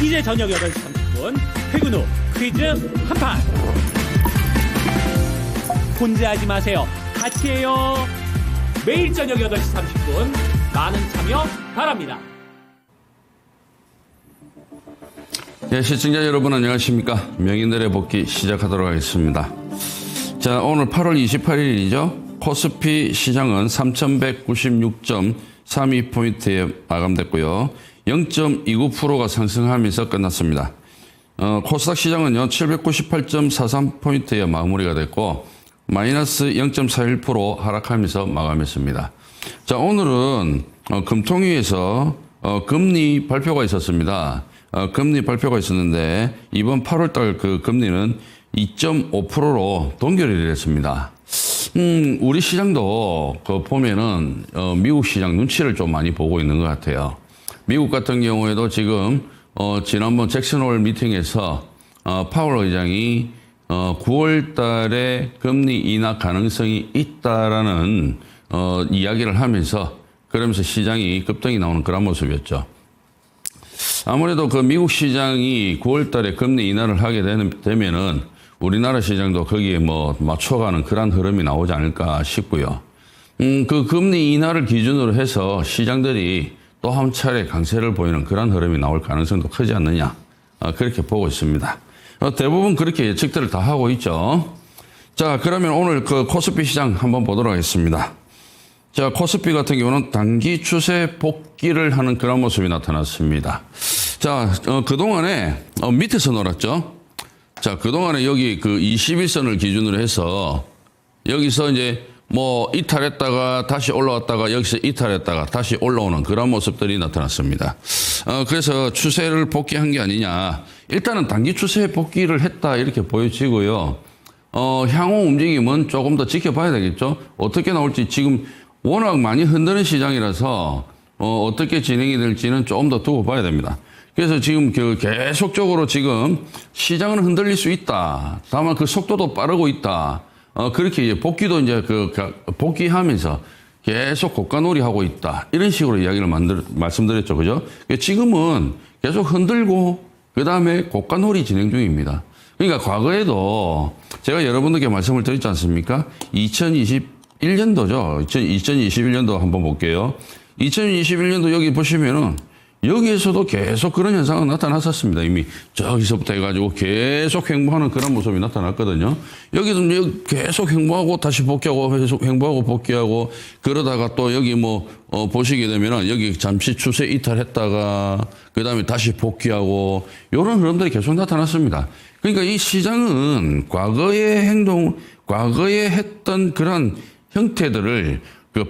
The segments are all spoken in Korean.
이제 저녁 8시 30분 퇴근 후 퀴즈 한판. 혼자 하지 마세요. 같이 해요. 매일 저녁 8시 30분 많은 참여 바랍니다. 네, 시청자 여러분 안녕하십니까. 명인들의 복귀 시작하도록 하겠습니다. 자, 오늘 8월 28일이죠. 코스피 시장은 3196.32포인트에 마감됐고요. 0.29%가 상승하면서 끝났습니다. 코스닥 시장은요, 798.43포인트에 마무리가 됐고, 마이너스 0.41% 하락하면서 마감했습니다. 자, 오늘은 금통위에서 금리 발표가 있었습니다. 금리 발표가 있었는데 이번 8월달 그 금리는 2.5%로 동결이 됐습니다. 우리 시장도 그 보면은 미국 시장 눈치를 좀 많이 보고 있는 것 같아요. 미국 같은 경우에도 지금 지난번 잭슨 홀 미팅에서 파월 의장이 9월 달에 금리 인하 가능성이 있다라는 이야기를 하면서 그러면서 시장이 급등이 나오는 그런 모습이었죠. 아무래도 그 미국 시장이 9월 달에 금리 인하를 하게 되면은 우리나라 시장도 거기에 뭐 맞춰가는 그런 흐름이 나오지 않을까 싶고요. 그 금리 인하를 기준으로 해서 시장들이 또 한 차례 강세를 보이는 그런 흐름이 나올 가능성도 크지 않느냐. 그렇게 보고 있습니다. 대부분 그렇게 예측들을 다 하고 있죠. 자, 그러면 오늘 그 코스피 시장 한번 보도록 하겠습니다. 자, 코스피 같은 경우는 단기 추세 복귀를 하는 그런 모습이 나타났습니다. 자, 그동안에 밑에서 놀았죠. 자, 그동안에 여기 그 21선을 기준으로 해서 여기서 이제 뭐 이탈했다가 다시 올라왔다가 여기서 이탈했다가 다시 올라오는 그런 모습들이 나타났습니다. 그래서 추세를 복귀한 게 아니냐. 일단은 단기 추세 복귀를 했다 이렇게 보여지고요. 향후 움직임은 조금 더 지켜봐야 되겠죠. 어떻게 나올지 지금 워낙 많이 흔드는 시장이라서 어떻게 진행이 될지는 조금 더 두고 봐야 됩니다. 그래서 지금 계속적으로 지금 시장은 흔들릴 수 있다. 다만 그 속도도 빠르고 있다. 그렇게 이제 복귀도 이제 복귀하면서 계속 고가놀이 하고 있다. 이런 식으로 이야기를 말씀드렸죠. 그죠? 지금은 계속 흔들고 그 다음에 고가놀이 진행 중입니다. 그러니까 과거에도 제가 여러분들께 말씀을 드렸지 않습니까? 2021년도죠. 2021년도 한번 볼게요. 2021년도 여기 보시면은 여기에서도 계속 그런 현상은 나타났었습니다. 이미 저기서부터 해가지고 계속 횡보하는 그런 모습이 나타났거든요. 여기도 계속 횡보하고 다시 복귀하고 계속 횡보하고 복귀하고 그러다가 또 여기 뭐 보시게 되면은 여기 잠시 추세 이탈했다가 그 다음에 다시 복귀하고 이런 흐름들이 계속 나타났습니다. 그러니까 이 시장은 과거의 과거에 했던 그런 형태들을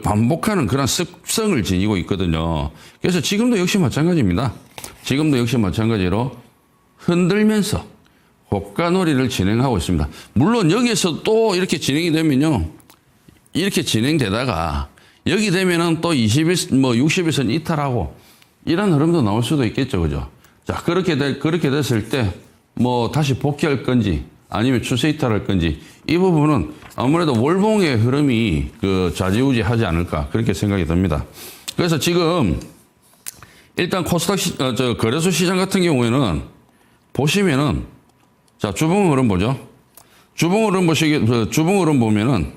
반복하는 그런 습성을 지니고 있거든요. 그래서 지금도 역시 마찬가지입니다. 지금도 역시 마찬가지로 흔들면서 고가놀이를 진행하고 있습니다. 물론 여기에서 또 이렇게 진행이 되면요. 이렇게 진행되다가 여기 되면은 또 60일선 이탈하고 이런 흐름도 나올 수도 있겠죠. 그죠? 자, 그렇게 됐을 때 뭐 다시 복귀할 건지 아니면 추세 이탈할 건지 이 부분은 아무래도 월봉의 흐름이 좌지우지하지 않을까 그렇게 생각이 듭니다. 그래서 지금 일단 코스닥 거래소 시장 같은 경우에는 보시면은 자 주봉 흐름 보죠. 주봉 흐름 보면은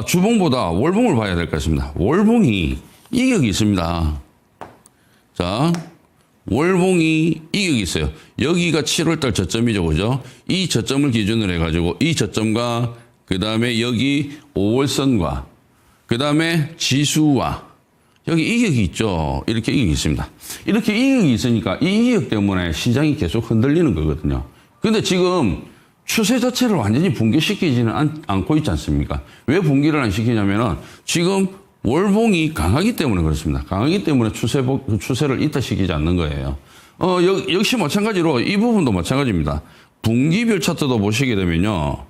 주봉보다 월봉을 봐야 될 것 같습니다. 월봉이 이격이 있습니다. 자. 월봉이 이격이 있어요. 여기가 7월달 저점이죠. 그죠? 이 저점을 기준으로 해가지고 이 저점과 그 다음에 여기 5월선과 그 다음에 지수와 여기 이격이 있죠. 이렇게 이격이 있습니다. 이렇게 이격이 있으니까 이 이격 때문에 시장이 계속 흔들리는 거거든요. 근데 지금 추세 자체를 완전히 붕괴시키지는 않고 있지 않습니까? 왜 붕괴를 안 시키냐면은 지금 월봉이 강하기 때문에 그렇습니다. 강하기 때문에 추세를 이탈시키지 않는 거예요. 역시 마찬가지로 이 부분도 마찬가지입니다. 분기별 차트도 보시게 되면요.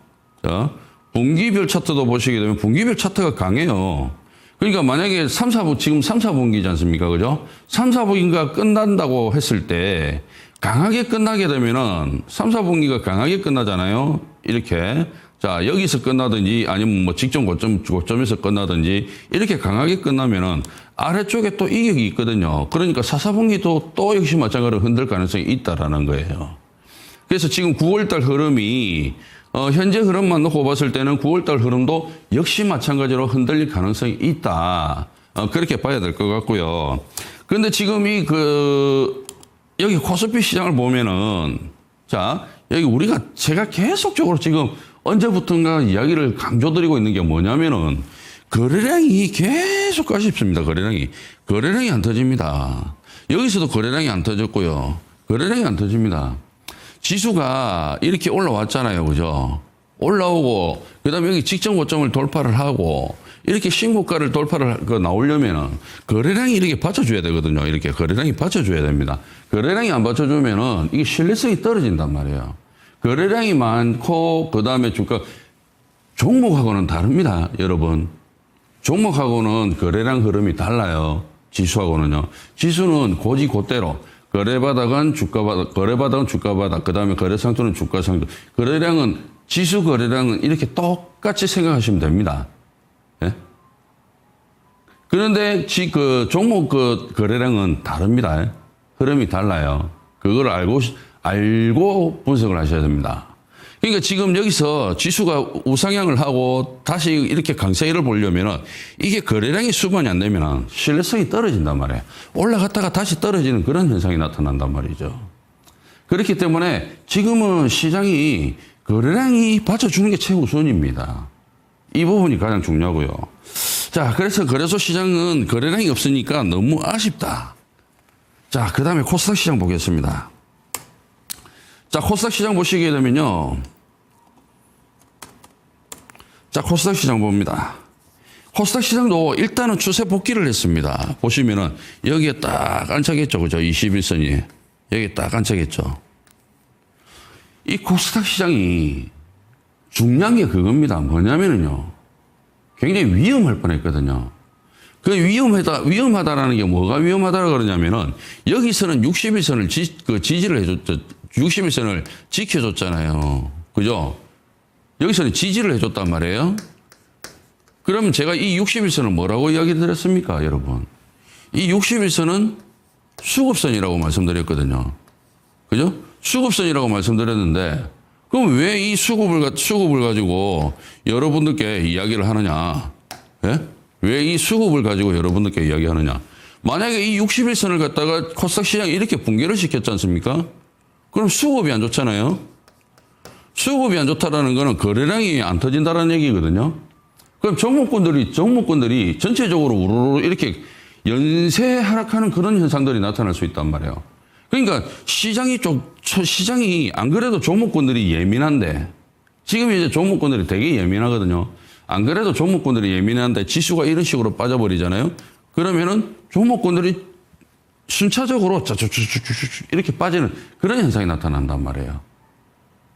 자, 분기별 차트도 보시게 되면 분기별 차트가 강해요. 그러니까 만약에 지금 3, 4분기지 않습니까? 그죠? 3, 4분기가 끝난다고 했을 때 강하게 끝나게 되면은 3, 4분기가 강하게 끝나잖아요. 이렇게. 자, 여기서 끝나든지 아니면 뭐 직전 고점에서 끝나든지 이렇게 강하게 끝나면은 아래쪽에 또 이격이 있거든요. 그러니까 4사분기도 또 역시 마찬가지로 흔들 가능성이 있다라는 거예요. 그래서 지금 9월달 흐름이 현재 흐름만 놓고 봤을 때는 9월달 흐름도 역시 마찬가지로 흔들릴 가능성이 있다. 그렇게 봐야 될 것 같고요. 그런데 지금 여기 코스피 시장을 보면은 자, 여기 제가 계속적으로 지금 언제부턴가 이야기를 강조드리고 있는 게 뭐냐면은 거래량이 계속 아쉽습니다. 거래량이 안 터집니다. 여기서도 거래량이 안 터졌고요. 거래량이 안 터집니다. 지수가 이렇게 올라왔잖아요. 그죠? 올라오고 그다음에 여기 직전 고점을 돌파를 하고 이렇게 신고가를 돌파를 나오려면은 거래량이 이렇게 받쳐줘야 되거든요. 이렇게 거래량이 받쳐줘야 됩니다. 거래량이 안 받쳐주면은 이게 신뢰성이 떨어진단 말이에요. 거래량이 많고 그다음에 주가 종목하고는 다릅니다, 여러분. 종목하고는 거래량 흐름이 달라요. 지수하고는요. 지수는 고지고대로 거래바닥은 주가바닥, 그다음에 거래상투는 주가상투. 지수 거래량은 이렇게 똑같이 생각하시면 됩니다. 예? 그런데 종목 거래량은 다릅니다. 흐름이 달라요. 그걸 알고 분석을 하셔야 됩니다. 그러니까 지금 여기서 지수가 우상향을 하고 다시 이렇게 강세를 보려면은 이게 거래량이 수반이 안 되면은 신뢰성이 떨어진단 말이에요. 올라갔다가 다시 떨어지는 그런 현상이 나타난단 말이죠. 그렇기 때문에 지금은 시장이 거래량이 받쳐주는 게 최우선입니다. 이 부분이 가장 중요하고요. 자, 그래서 거래소 시장은 거래량이 없으니까 너무 아쉽다. 자, 그 다음에 코스닥 시장 보겠습니다. 자, 코스닥 시장 보시게 되면요. 자, 코스닥 시장 봅니다. 코스닥 시장도 일단은 추세 복귀를 했습니다. 보시면은 여기에 딱 안착했죠. 그죠? 21선이. 여기에 딱 안착했죠. 이 코스닥 시장이 중요한 게 그겁니다. 뭐냐면은요. 굉장히 위험할 뻔 했거든요. 위험하다라는 게 뭐가 위험하다라고 그러냐면은 여기서는 61선을 지지를 해줬죠. 61선을 지켜줬잖아요. 그죠? 여기서는 지지를 해줬단 말이에요. 그러면 제가 이 61선은 뭐라고 이야기 드렸습니까, 여러분? 이 61선은 수급선이라고 말씀드렸거든요. 그죠? 수급선이라고 말씀드렸는데, 그럼 왜 이 수급을 가지고 여러분들께 이야기를 하느냐? 예? 왜 이 수급을 가지고 여러분들께 이야기하느냐? 만약에 이 61선을 갖다가 코스닥 시장이 이렇게 붕괴를 시켰지 않습니까? 그럼 수급이 안 좋잖아요. 수급이 안 좋다라는 거는 거래량이 안 터진다는 얘기거든요. 그럼 종목군들이 전체적으로 우르르 이렇게 연쇄 하락하는 그런 현상들이 나타날 수 있단 말이에요. 그러니까 시장이 안 그래도 종목군들이 예민한데 지금 이제 종목군들이 되게 예민하거든요. 안 그래도 종목군들이 예민한데 지수가 이런 식으로 빠져버리잖아요. 그러면은 종목군들이 순차적으로 이렇게 빠지는 그런 현상이 나타난단 말이에요.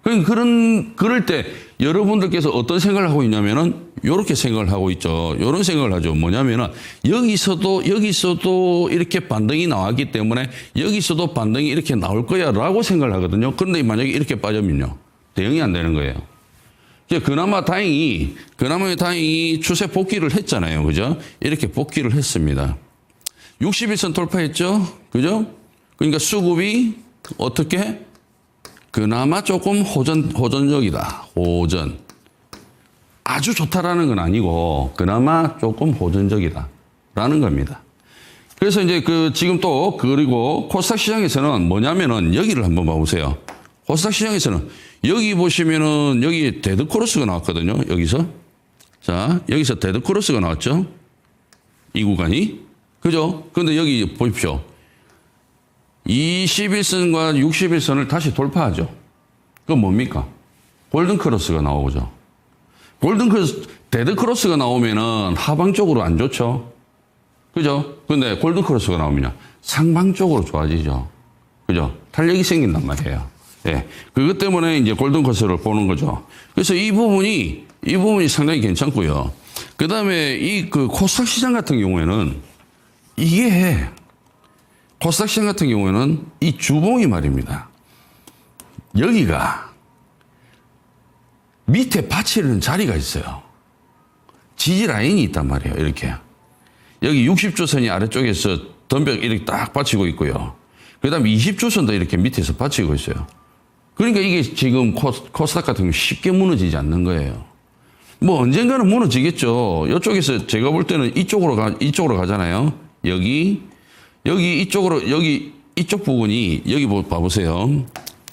그럴 때 여러분들께서 어떤 생각을 하고 있냐면은 요렇게 생각을 하고 있죠. 요런 생각을 하죠. 뭐냐면은 여기서도 이렇게 반등이 나왔기 때문에 여기서도 반등이 이렇게 나올 거야 라고 생각을 하거든요. 그런데 만약에 이렇게 빠지면요. 대응이 안 되는 거예요. 그나마 다행히 추세 복귀를 했잖아요. 그죠? 이렇게 복귀를 했습니다. 61선 돌파했죠? 그죠? 그러니까 수급이 어떻게? 그나마 조금 호전적이다. 호전. 아주 좋다라는 건 아니고, 그나마 조금 호전적이다. 라는 겁니다. 그래서 이제 지금 또, 그리고 코스닥 시장에서는 뭐냐면은 여기를 한번 봐보세요. 코스닥 시장에서는 여기 보시면은 여기 데드크로스가 나왔거든요. 여기서. 자, 여기서 데드크로스가 나왔죠? 이 구간이. 그죠? 근데 여기 보십시오. 21선과 61선을 다시 돌파하죠. 그건 뭡니까? 골든크로스가 나오죠. 데드크로스가 나오면은 하방 쪽으로 안 좋죠. 그죠? 근데 골든크로스가 나오면요. 상방 쪽으로 좋아지죠. 그죠? 탄력이 생긴단 말이에요. 예. 그것 때문에 이제 골든크로스를 보는 거죠. 그래서 이 부분이 상당히 괜찮고요. 그 다음에 코스닥 시장 같은 경우에는 코스닥 시장 같은 경우에는 이 주봉이 말입니다. 여기가 밑에 받치는 자리가 있어요. 지지 라인이 있단 말이에요. 이렇게. 여기 60주선이 아래쪽에서 덤벽 이렇게 딱 받치고 있고요. 그 다음에 20주선도 이렇게 밑에서 받치고 있어요. 그러니까 이게 지금 코스닥 같은 경우 쉽게 무너지지 않는 거예요. 뭐 언젠가는 무너지겠죠. 이쪽에서 제가 볼 때는 이쪽으로 가잖아요. 이쪽 부분이, 여기 봐보세요.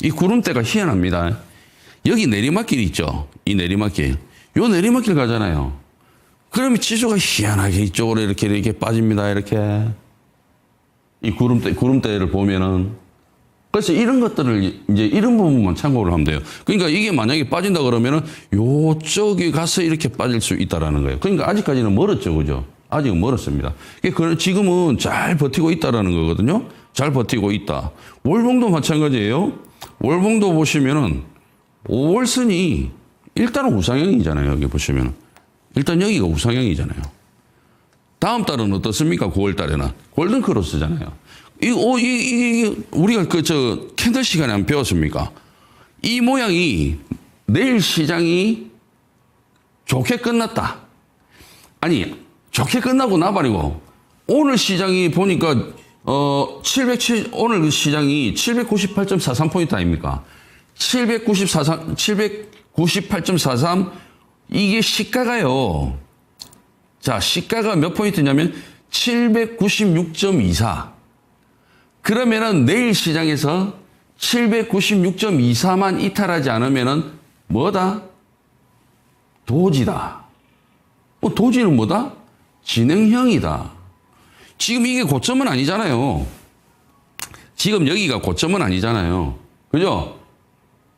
이 구름대가 희한합니다. 여기 내리막길이 있죠. 이 내리막길. 요 내리막길 가잖아요. 그러면 지수가 희한하게 이쪽으로 이렇게 빠집니다. 이렇게. 이 구름대를 보면은. 그래서 이런 것들을 이제 이런 부분만 참고를 하면 돼요. 그러니까 이게 만약에 빠진다 그러면은 요쪽에 가서 이렇게 빠질 수 있다라는 거예요. 그러니까 아직까지는 멀었죠. 그죠? 아직은 멀었습니다. 지금은 잘 버티고 있다라는 거거든요. 잘 버티고 있다. 월봉도 마찬가지예요. 월봉도 보시면은 5월선이 일단은 우상향이잖아요. 여기 보시면은. 일단 여기가 우상향이잖아요. 다음 달은 어떻습니까? 9월 달에는. 골든 크로스잖아요. 우리가 캔들 시간에 한번 배웠습니까? 이 모양이 내일 시장이 좋게 끝났다. 아니, 좋게 끝나고 나발이고, 오늘 시장이 보니까, 오늘 시장이 798.43포인트 아닙니까? 798.43, 이게 시가가요. 자, 시가가 몇 포인트냐면 796.24. 그러면은 내일 시장에서 796.24만 이탈하지 않으면은 뭐다? 도지다. 도지는 뭐다? 진행형이다. 지금 이게 고점은 아니잖아요. 지금 여기가 고점은 아니잖아요. 그죠?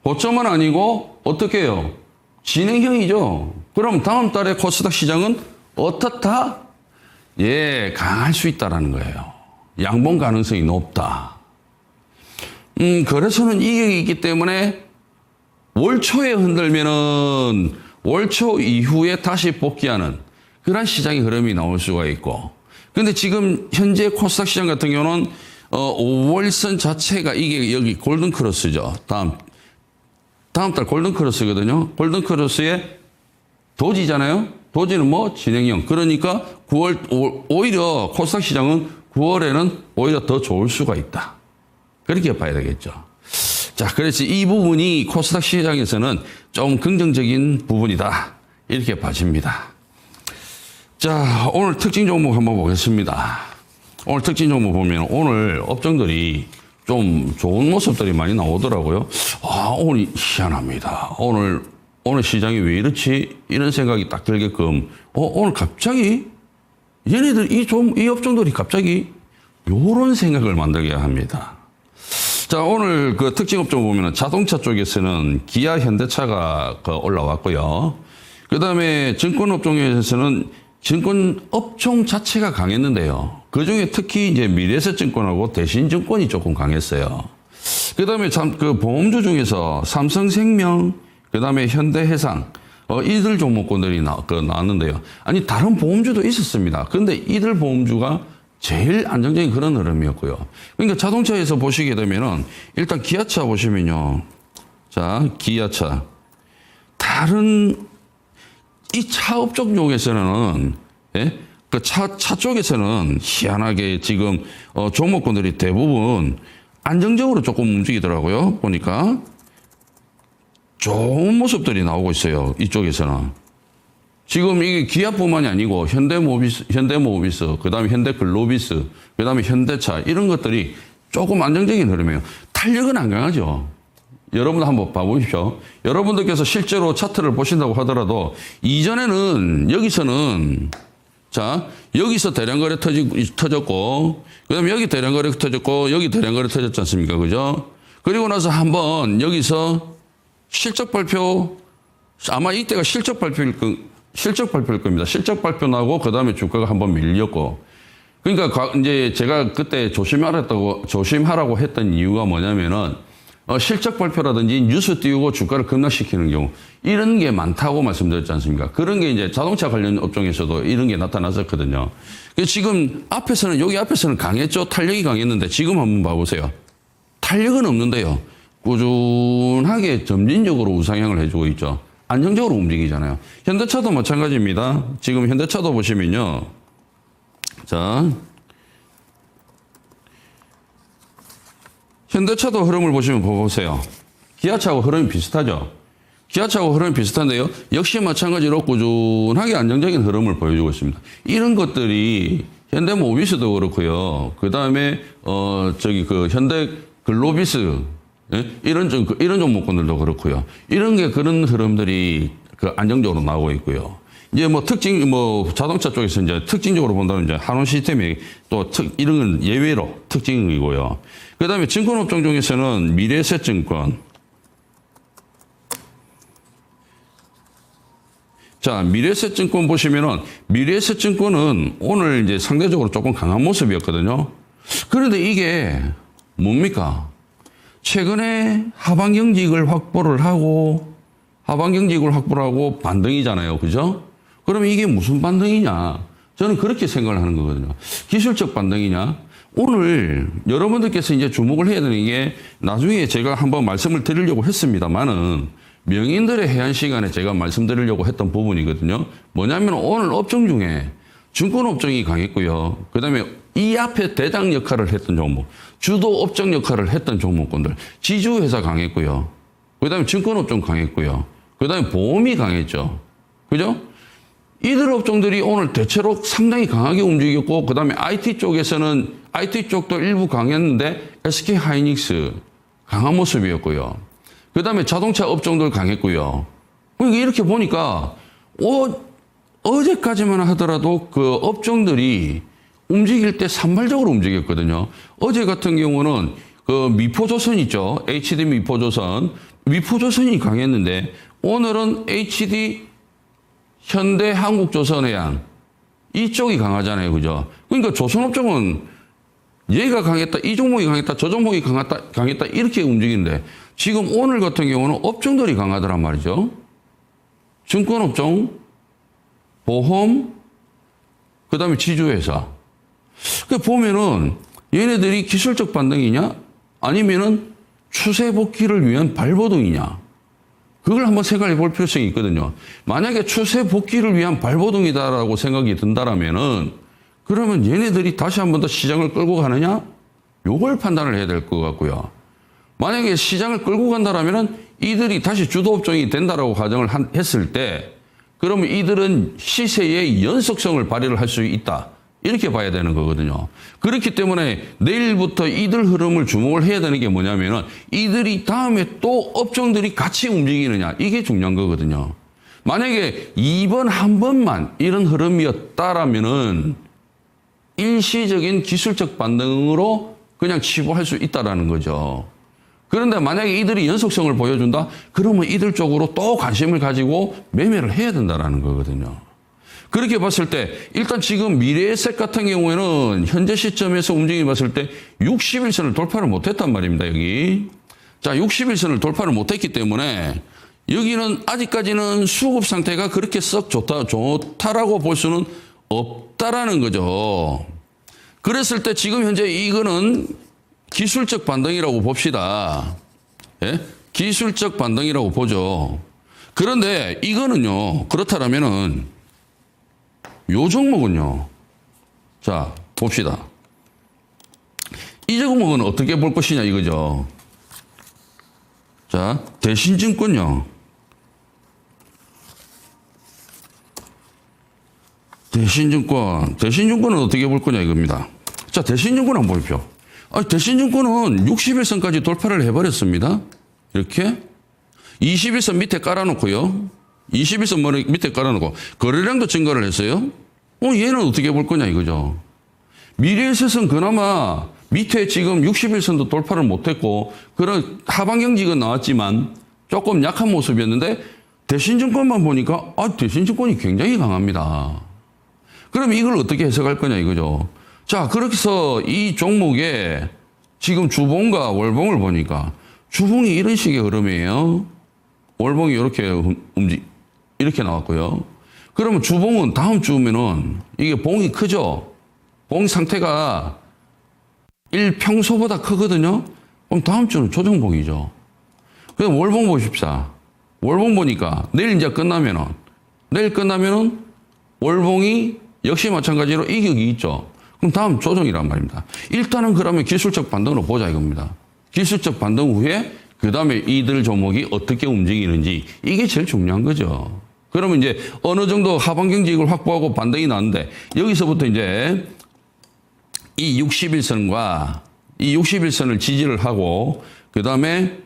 고점은 아니고 어떻게 해요? 진행형이죠. 그럼 다음 달에 코스닥 시장은 어떻다? 예, 강할 수 있다라는 거예요. 양봉 가능성이 높다. 그래서는 이게 있기 때문에 월 초에 흔들면은 월 초 이후에 다시 복귀하는 그런 시장의 흐름이 나올 수가 있고. 근데 지금 현재 코스닥 시장 같은 경우는 5월선 자체가 이게 여기 골든 크로스죠. 다음 달 골든 크로스거든요. 골든 크로스의 도지잖아요. 도지는 뭐 진행형. 그러니까 오히려 코스닥 시장은 9월에는 오히려 더 좋을 수가 있다. 그렇게 봐야 되겠죠. 자, 그래서 이 부분이 코스닥 시장에서는 좀 긍정적인 부분이다. 이렇게 봐집니다. 자, 오늘 특징 종목 한번 보겠습니다. 오늘 특징 종목 보면 오늘 업종들이 좀 좋은 모습들이 많이 나오더라고요. 오늘 희한합니다. 오늘 시장이 왜 이렇지? 이런 생각이 딱 들게끔, 오늘 갑자기 얘네들, 이 업종들이 갑자기 요런 생각을 만들게 합니다. 자, 오늘 그 특징 업종 보면은 자동차 쪽에서는 기아, 현대차가 올라왔고요. 그 다음에 증권 업종에서는 증권 업종 자체가 강했는데요. 그 중에 특히 이제 미래에셋증권하고 대신증권이 조금 강했어요. 그 다음에 그 보험주 중에서 삼성생명, 그 다음에 현대해상, 이들 종목군들이 나왔는데요. 아니, 다른 보험주도 있었습니다. 근데 이들 보험주가 제일 안정적인 그런 흐름이었고요. 그러니까 자동차에서 보시게 되면은 일단 기아차 보시면요. 자, 기아차. 다른 이 차업종 쪽에서는, 예? 그 차 쪽에서는 희한하게 지금, 종목군들이 대부분 안정적으로 조금 움직이더라고요. 보니까. 좋은 모습들이 나오고 있어요. 이쪽에서는. 지금 이게 기아뿐만이 아니고 현대모비스, 그 다음에 현대글로비스, 그 다음에 현대차 이런 것들이 조금 안정적인 흐름이에요. 탄력은 안 강하죠. 여러분들 한번 봐보십시오. 여러분들께서 실제로 차트를 보신다고 하더라도 이전에는 여기서는 자, 여기서 대량거래 터졌고 그 다음에 여기 대량거래 터졌고 여기 대량거래 터졌지 않습니까? 그죠? 그리고 나서 한번 여기서 실적 발표, 아마 이때가 실적 발표일 겁니다. 실적 발표 나고, 그 다음에 주가가 한번 밀렸고. 그러니까, 이제 제가 그때 조심하라고 했던 이유가 뭐냐면은, 실적 발표라든지 뉴스 띄우고 주가를 급락시키는 경우, 이런 게 많다고 말씀드렸지 않습니까? 그런 게 이제 자동차 관련 업종에서도 이런 게 나타났었거든요. 지금 여기 앞에서는 강했죠? 탄력이 강했는데, 지금 한번 봐보세요. 탄력은 없는데요. 꾸준하게 점진적으로 우상향을 해주고 있죠. 안정적으로 움직이잖아요. 현대차도 마찬가지입니다. 지금 현대차도 보시면요. 자, 현대차도 흐름을 보시면 보세요. 기아차하고 흐름이 비슷하죠. 기아차하고 흐름이 비슷한데요. 역시 마찬가지로 꾸준하게 안정적인 흐름을 보여주고 있습니다. 이런 것들이 현대모비스도 그렇고요. 그 다음에 현대 글로비스 이런 종목군들도 그렇고요. 이런 게 그런 흐름들이 안정적으로 나오고 있고요. 이제 자동차 쪽에서 이제 특징적으로 본다면 이제 한원 시스템이 또 이런 건 예외로 특징이고요. 그 다음에 증권업종 중에서는 미래에셋증권. 자, 미래에셋증권 보시면은 미래에셋증권은 오늘 이제 상대적으로 조금 강한 모습이었거든요. 그런데 이게 뭡니까? 최근에 하반경직을 확보를 하고 반등이잖아요. 그죠? 그럼 이게 무슨 반등이냐? 저는 그렇게 생각을 하는 거거든요. 기술적 반등이냐? 오늘 여러분들께서 이제 주목을 해야 되는 게 나중에 제가 한번 말씀을 드리려고 했습니다만은 명인들의 해안 시간에 제가 말씀드리려고 했던 부분이거든요. 뭐냐면 오늘 업종 중에 증권업종이 강했고요. 그 다음에 이 앞에 대장 역할을 했던 종목, 주도 업종 역할을 했던 종목군들, 지주회사 강했고요. 그 다음에 증권업종 강했고요. 그 다음에 보험이 강했죠. 그죠? 이들 업종들이 오늘 대체로 상당히 강하게 움직였고, 그 다음에 IT 쪽에서는 IT 쪽도 일부 강했는데 SK 하이닉스 강한 모습이었고요. 그 다음에 자동차 업종들 강했고요. 그러니까 이렇게 보니까 어제까지만 하더라도 그 업종들이 움직일 때 산발적으로 움직였거든요. 어제 같은 경우는 그 미포조선 있죠. HD 미포조선이 강했는데 오늘은 HD 현대 한국조선해양 이쪽이 강하잖아요. 그죠? 그러니까 조선업종은 얘가 강했다, 이 종목이 강했다, 저 종목이 강했다 이렇게 움직이는데 지금 오늘 같은 경우는 업종들이 강하더란 말이죠. 증권업종, 보험, 그 다음에 지주회사. 그 보면은 얘네들이 기술적 반등이냐? 아니면은 추세 복귀를 위한 발버둥이냐? 그걸 한번 생각해 볼 필요성이 있거든요. 만약에 추세 복귀를 위한 발버둥이다라고 생각이 든다라면은 그러면 얘네들이 다시 한 번 더 시장을 끌고 가느냐? 요걸 판단을 해야 될 것 같고요. 만약에 시장을 끌고 간다라면은 이들이 다시 주도업종이 된다라고 가정을 했을 때 그러면 이들은 시세의 연속성을 발휘를 할 수 있다. 이렇게 봐야 되는 거거든요. 그렇기 때문에 내일부터 이들 흐름을 주목을 해야 되는 게 뭐냐면은 이들이 다음에 또 업종들이 같이 움직이느냐. 이게 중요한 거거든요. 만약에 이번 한 번만 이런 흐름이었다라면은 일시적인 기술적 반등으로 그냥 치부할 수 있다라는 거죠. 그런데 만약에 이들이 연속성을 보여준다? 그러면 이들 쪽으로 또 관심을 가지고 매매를 해야 된다라는 거거든요. 그렇게 봤을 때 일단 지금 미래에셋 같은 경우에는 현재 시점에서 움직임 봤을 때 60일선을 돌파를 못했단 말입니다. 여기. 자, 60일선을 돌파를 못했기 때문에 여기는 아직까지는 수급 상태가 그렇게 썩 좋다라고 볼 수는 없다라는 거죠. 그랬을 때 지금 현재 이거는 기술적 반등이라고 봅시다. 예? 기술적 반등이라고 보죠. 그런데 이거는요, 그렇다면은 요 종목은요. 자, 봅시다. 이 종목은 어떻게 볼 것이냐 이거죠. 자, 대신증권요. 대신증권은 어떻게 볼 거냐 이겁니다. 자, 대신증권 한번 보십시오. 대신증권은 60일선까지 돌파를 해버렸습니다. 이렇게 21선 밑에 깔아놓고요. 21선 밑에 깔아놓고 거래량도 증가를 했어요. 얘는 어떻게 볼 거냐 이거죠. 미래에셋은 그나마 밑에 지금 60일선도 돌파를 못했고 그런 하방경직은 나왔지만 조금 약한 모습이었는데 대신증권만 보니까 대신증권이 굉장히 강합니다. 그럼 이걸 어떻게 해석할 거냐 이거죠. 자, 그렇게 해서 이 종목에 지금 주봉과 월봉을 보니까 주봉이 이런 식의 흐름이에요. 월봉이 이렇게 나왔고요. 그러면 주봉은 다음 주면은 이게 봉이 크죠? 봉 상태가 일평소보다 크거든요? 그럼 다음 주는 조정봉이죠. 그럼 월봉 보십시오. 월봉 보니까 내일 끝나면은 월봉이 역시 마찬가지로 이격이 있죠. 그럼 다음 조정이란 말입니다. 일단은 그러면 기술적 반등으로 보자 이겁니다. 기술적 반등 후에 그 다음에 이들 종목이 어떻게 움직이는지 이게 제일 중요한 거죠. 그러면 이제 어느 정도 하방 경직을 확보하고 반등이 나는데 여기서부터 이제 이 61선과 이 61선을 지지를 하고 그 다음에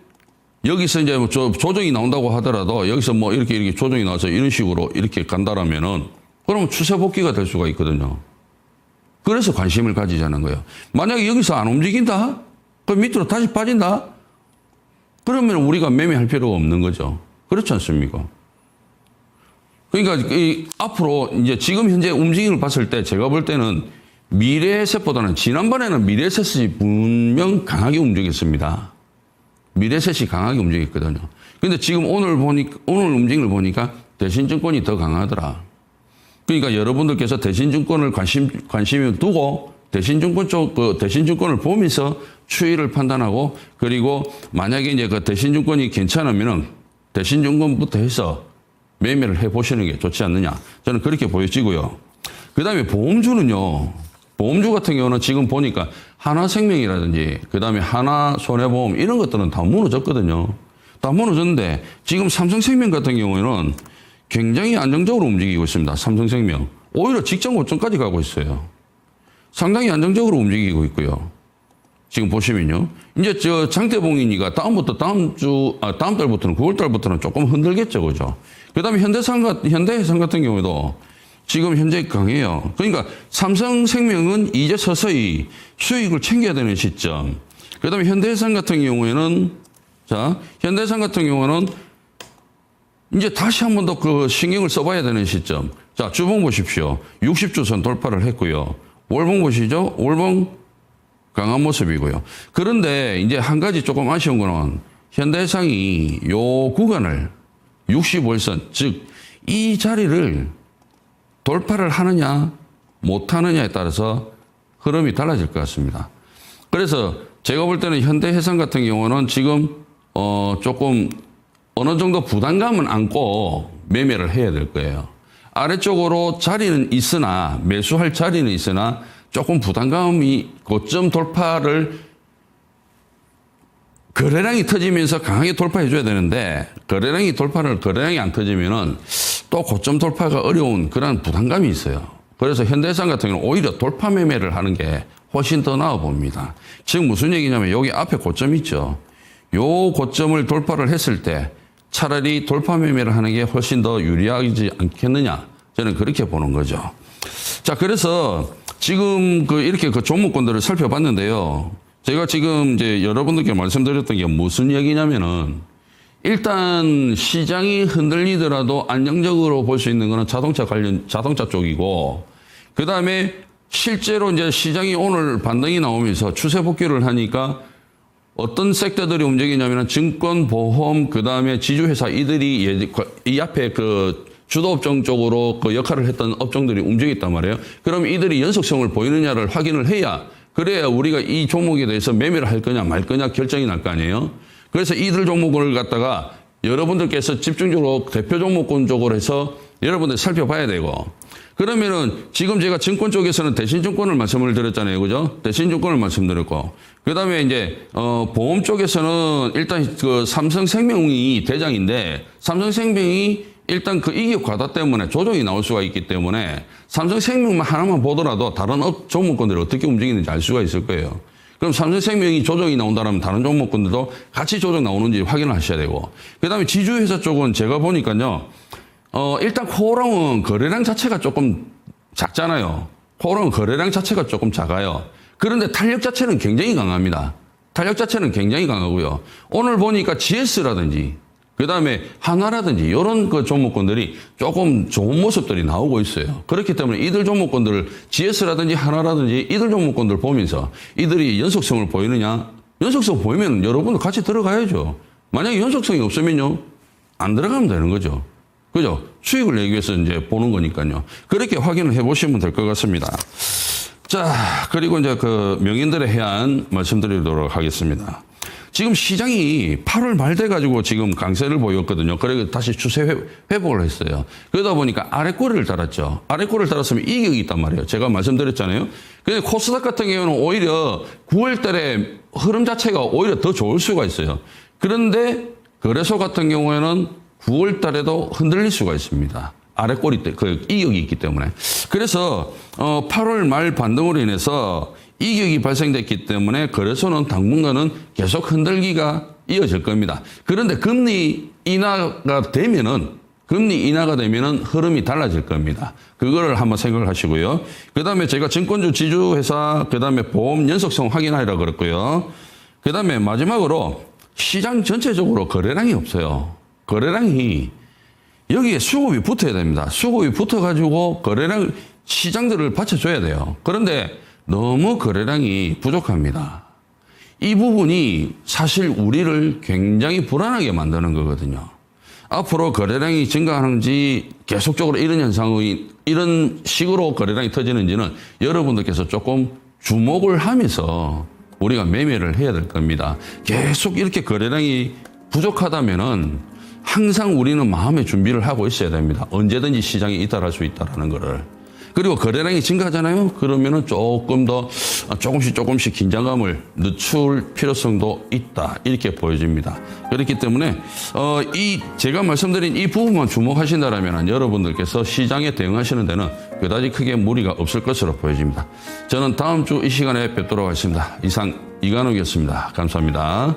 여기서 이제 뭐 조정이 나온다고 하더라도 여기서 뭐 이렇게 조정이 나와서 이런 식으로 이렇게 간다라면은 그러면 추세 복귀가 될 수가 있거든요. 그래서 관심을 가지자는 거예요. 만약에 여기서 안 움직인다? 그럼 밑으로 다시 빠진다? 그러면 우리가 매매할 필요가 없는 거죠. 그렇지 않습니까? 그러니까 앞으로 이제 지금 현재 움직임을 봤을 때 제가 볼 때는 미래에셋보다는 지난번에는 미래에셋이 분명 강하게 움직였습니다. 미래에셋이 강하게 움직였거든요. 근데 지금 오늘 움직임을 보니까 대신증권이 더 강하더라. 그러니까 여러분들께서 대신증권을 관심을 두고 대신증권을 보면서 추이를 판단하고 그리고 만약에 이제 그 대신증권이 괜찮으면은 대신증권부터 해서 매매를 해 보시는 게 좋지 않느냐. 저는 그렇게 보여지고요. 그 다음에 보험주는요. 보험주 같은 경우는 지금 보니까 하나생명이라든지 그 다음에 하나손해보험 이런 것들은 다 무너졌거든요. 다 무너졌는데 지금 삼성생명 같은 경우에는 굉장히 안정적으로 움직이고 있습니다. 삼성생명. 오히려 직전 고점까지 가고 있어요. 상당히 안정적으로 움직이고 있고요. 지금 보시면요. 이제 저 장대봉이니까 다음 달부터는 9월 달부터는 조금 흔들겠죠. 그죠? 그 다음에 현대해상 같은 경우에도 지금 현재 강해요. 그러니까 삼성생명은 이제 서서히 수익을 챙겨야 되는 시점. 그 다음에 현대해상 같은 경우에는 이제 다시 한 번 더 그 신경을 써봐야 되는 시점. 자, 주봉 보십시오. 60주선 돌파를 했고요. 월봉 보시죠. 월봉 강한 모습이고요. 그런데 이제 한 가지 조금 아쉬운 거는 현대해상이 요 구간을 65일선, 즉 이 자리를 돌파를 하느냐 못하느냐에 따라서 흐름이 달라질 것 같습니다. 그래서 제가 볼 때는 현대해상 같은 경우는 지금 조금 어느 정도 부담감은 안고 매매를 해야 될 거예요. 아래쪽으로 자리는 있으나 매수할 자리는 있으나 조금 부담감이 고점 돌파를 거래량이 터지면서 강하게 돌파해 줘야 되는데 거래량이 안 터지면은 또 고점 돌파가 어려운 그런 부담감이 있어요. 그래서 현대해상 같은 경우는 오히려 돌파 매매를 하는 게 훨씬 더 나아 봅니다. 지금 무슨 얘기냐면 여기 앞에 고점 있죠. 요 고점을 돌파를 했을 때 차라리 돌파 매매를 하는 게 훨씬 더 유리하지 않겠느냐. 저는 그렇게 보는 거죠. 자, 그래서 지금 이렇게 종목군들을 살펴봤는데요. 제가 지금 이제 여러분들께 말씀드렸던 게 무슨 얘기냐면은 일단 시장이 흔들리더라도 안정적으로 볼 수 있는 거는 자동차 쪽이고 그 다음에 실제로 이제 시장이 오늘 반등이 나오면서 추세 복귀를 하니까 어떤 섹터들이 움직이냐면은 증권, 보험, 그 다음에 지주회사 이들이 이 앞에 주도 업종 쪽으로 역할을 했던 업종들이 움직였단 말이에요. 그럼 이들이 연속성을 보이느냐를 확인을 해야 그래야 우리가 이 종목에 대해서 매매를 할 거냐 말 거냐 결정이 날 거 아니에요. 그래서 이들 종목을 갖다가 여러분들께서 집중적으로 대표 종목군 쪽으로 해서 여러분들 살펴봐야 되고 그러면은 지금 제가 증권 쪽에서는 대신증권을 말씀을 드렸잖아요. 그죠? 대신증권을 말씀드렸고 그 다음에 이제 보험 쪽에서는 일단 삼성생명이 대장인데 삼성생명이 일단 이익 과다 때문에 조정이 나올 수가 있기 때문에 삼성생명만 하나만 보더라도 다른 종목군들이 어떻게 움직이는지 알 수가 있을 거예요. 그럼 삼성생명이 조정이 나온다면 다른 종목군들도 같이 조정 나오는지 확인을 하셔야 되고 그 다음에 지주회사 쪽은 제가 보니까요. 일단 코오롱은 거래량 자체가 조금 작잖아요. 코오롱은 거래량 자체가 조금 작아요. 그런데 탄력 자체는 굉장히 강합니다. 탄력 자체는 굉장히 강하고요. 오늘 보니까 GS라든지 그 다음에 하나라든지 이런 종목군들이 조금 좋은 모습들이 나오고 있어요. 그렇기 때문에 이들 종목군들 GS라든지 하나라든지 이들 종목군들 보면서 이들이 연속성을 보이느냐 연속성 보이면 여러분들 같이 들어가야죠. 만약에 연속성이 없으면요 안 들어가면 되는 거죠. 그죠? 수익을 내기 위해서 이제 보는 거니까요. 그렇게 확인을 해 보시면 될 것 같습니다. 자, 그리고 이제 명인들의 해안 말씀드리도록 하겠습니다. 지금 시장이 8월 말 돼가지고 지금 강세를 보였거든요. 그래서 다시 추세 회복을 했어요. 그러다 보니까 아래 꼬리를 달았죠. 아래 꼬리를 달았으면 이격이 있단 말이에요. 제가 말씀드렸잖아요. 근데 코스닥 같은 경우는 오히려 9월 달에 흐름 자체가 오히려 더 좋을 수가 있어요. 그런데 거래소 같은 경우에는 9월 달에도 흔들릴 수가 있습니다. 아래 꼬리 때, 그 이격이 있기 때문에. 그래서 8월 말 반등으로 인해서 이격이 발생됐기 때문에 거래소는 당분간은 계속 흔들기가 이어질 겁니다. 그런데 금리 인하가 되면은 흐름이 달라질 겁니다. 그거를 한번 생각을 하시고요. 그 다음에 제가 증권주 지주회사, 그 다음에 보험 연속성 확인하리라 그랬고요. 그 다음에 마지막으로 시장 전체적으로 거래량이 없어요. 거래량이 여기에 수급이 붙어야 됩니다. 수급이 붙어가지고 거래량 시장들을 받쳐줘야 돼요. 그런데 너무 거래량이 부족합니다. 이 부분이 사실 우리를 굉장히 불안하게 만드는 거거든요. 앞으로 거래량이 증가하는지 계속적으로 이런 식으로 거래량이 터지는지는 여러분들께서 조금 주목을 하면서 우리가 매매를 해야 될 겁니다. 계속 이렇게 거래량이 부족하다면은 항상 우리는 마음의 준비를 하고 있어야 됩니다. 언제든지 시장이 이탈할 수 있다는 거를. 그리고 거래량이 증가하잖아요. 그러면은 조금 더 조금씩 긴장감을 늦출 필요성도 있다. 이렇게 보여집니다. 그렇기 때문에 제가 말씀드린 이 부분만 주목하신다라면 여러분들께서 시장에 대응하시는 데는 그다지 크게 무리가 없을 것으로 보여집니다. 저는 다음 주 이 시간에 뵙도록 하겠습니다. 이상 이관욱이었습니다. 감사합니다.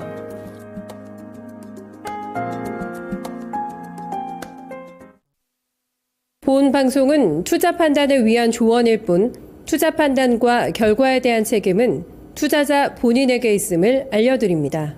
본 방송은 투자 판단을 위한 조언일 뿐 투자 판단과 결과에 대한 책임은 투자자 본인에게 있음을 알려드립니다.